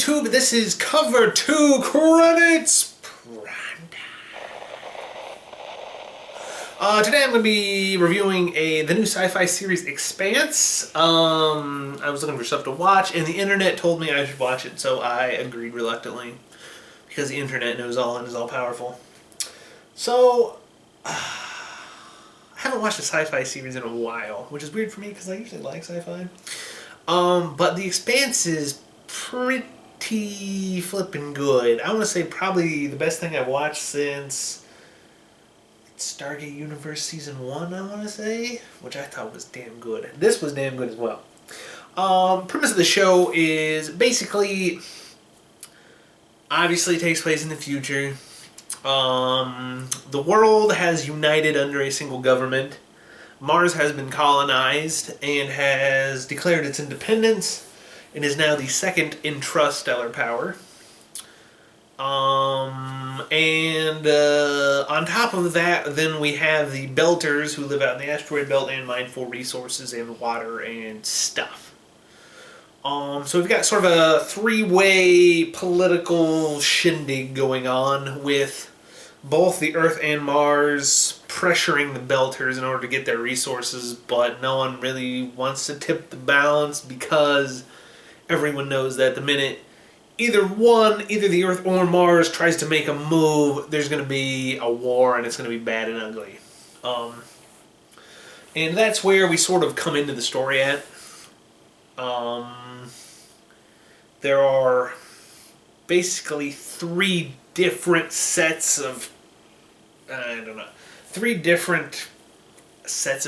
YouTube? This is Cover 2 Credits Primetime. Today I'm going to be reviewing the new sci-fi series Expanse. I was looking for stuff to watch, and the internet told me I should watch it, so I agreed reluctantly. Because the internet knows all and is all powerful. So, I haven't watched a sci-fi series in a while, which is weird for me because I usually like sci-fi. But The Expanse is pretty flippin' good. I want to say probably the best thing I've watched since Stargate Universe Season 1, I want to say, which I thought was damn good. This was damn good as well. Premise of the show is basically, obviously takes place in the future. The world has united under a single government. Mars has been colonized and has declared its independence and is now the second intrastellar power. On top of that, then we have the Belters who live out in the asteroid belt and mine for resources and water and stuff. So we've got sort of a three-way political shindig going on with both the Earth and Mars pressuring the Belters in order to get their resources, but no one really wants to tip the balance because everyone knows that the minute either the Earth or Mars tries to make a move, there's going to be a war and it's going to be bad and ugly. And that's where we sort of come into the story at. There are basically three different sets of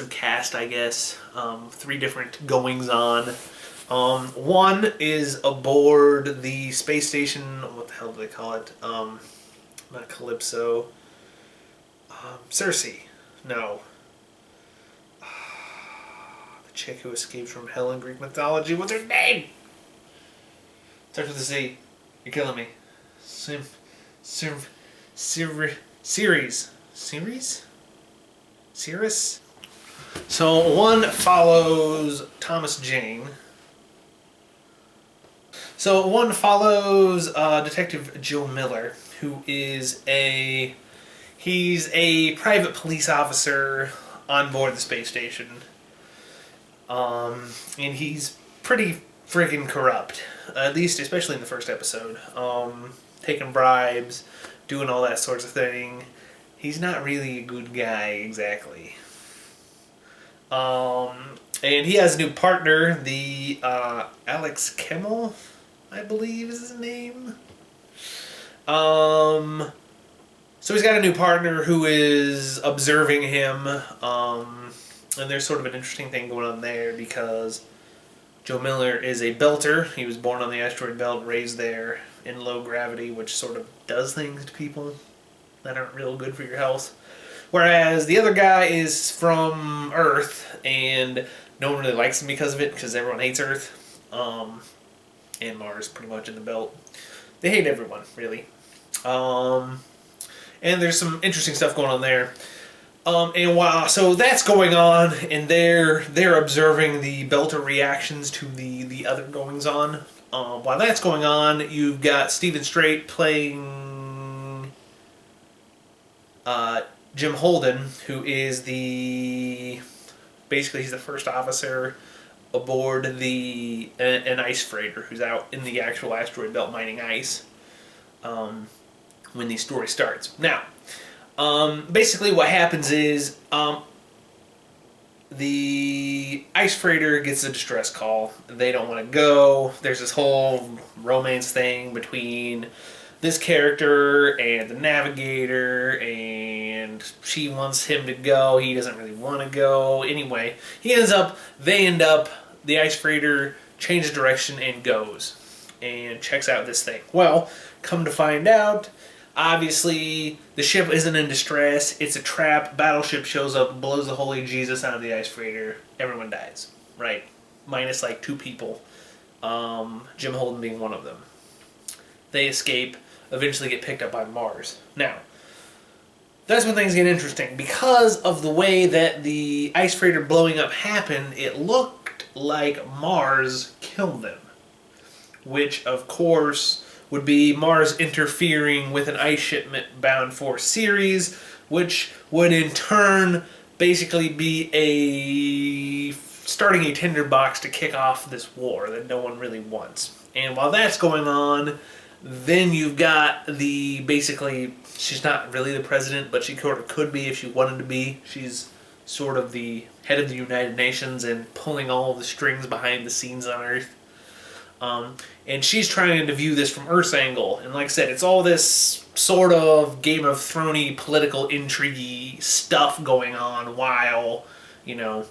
cast, I guess. Three different goings on. One is aboard the space station. What the hell do they call it? Not Calypso. Syfy. No. The chick who escapes from hell in Greek mythology. What's her name? Starts with a C. You're killing me. Cirrus? So one follows Thomas Jane. So one follows Detective Joe Miller, who is he's a private police officer on board the space station. And he's pretty freaking corrupt, at least especially in the first episode. Taking bribes, doing all that sorts of thing. He's not really a good guy, exactly. And he has a new partner, the Alex Kimmel, I believe is his name. So he's got a new partner who is observing him, and there's sort of an interesting thing going on there because Joe Miller is a Belter. He was born on the asteroid belt, raised there in low gravity, which sort of does things to people that aren't real good for your health. Whereas the other guy is from Earth, and no one really likes him because of it, because everyone hates Earth. And Mars, pretty much, in the belt. They hate everyone, really. And there's some interesting stuff going on there. So that's going on, and they're observing the Belter reactions to the other goings on. While that's going on, you've got Stephen Strait playing Jim Holden, who is basically he's the first officer aboard an ice freighter who's out in the actual asteroid belt mining ice when the story starts. Now, basically what happens is the ice freighter gets a distress call. They don't want to go. There's this whole romance thing between this character and the navigator, and she wants him to go. He doesn't really want to go. Anyway, they end up, the ice freighter changes direction and goes and checks out this thing. Well, come to find out, obviously, the ship isn't in distress. It's a trap. Battleship shows up, blows the holy Jesus out of the ice freighter. Everyone dies, right? Minus like 2 people. Jim Holden being one of them. They escape, eventually get picked up by Mars. Now, that's when things get interesting. Because of the way that the ice freighter blowing up happened, it looked like Mars killed them. which of course would be Mars interfering with an ice shipment bound for Ceres, which would in turn basically be starting a tinderbox to kick off this war that no one really wants. And while that's going on, then you've got basically, she's not really the president, but she sort of could be if she wanted to be. She's sort of the head of the United Nations and pulling all the strings behind the scenes on Earth. And she's trying to view this from Earth's angle. And like I said, it's all this sort of Game of Thrones-y political intrigue stuff going on while, and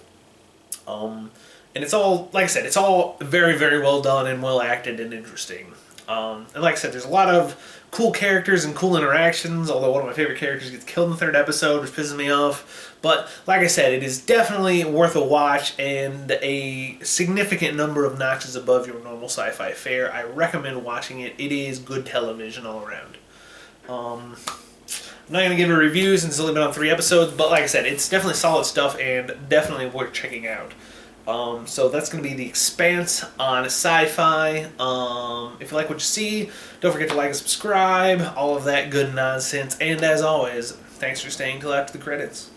it's all, like I said, it's all very, very well done and well acted and interesting. And like I said, there's a lot of cool characters and cool interactions, although one of my favorite characters gets killed in the 3rd episode, which pisses me off. But like I said, it is definitely worth a watch and a significant number of notches above your normal sci-fi fare. I recommend watching it. It is good television all around. I'm not going to give a review since it's only been on 3 episodes, but like I said, it's definitely solid stuff and definitely worth checking out. So that's going to be The Expanse on Syfy. If you like what you see, don't forget to like and subscribe, all of that good nonsense. And as always, thanks for staying till after the credits.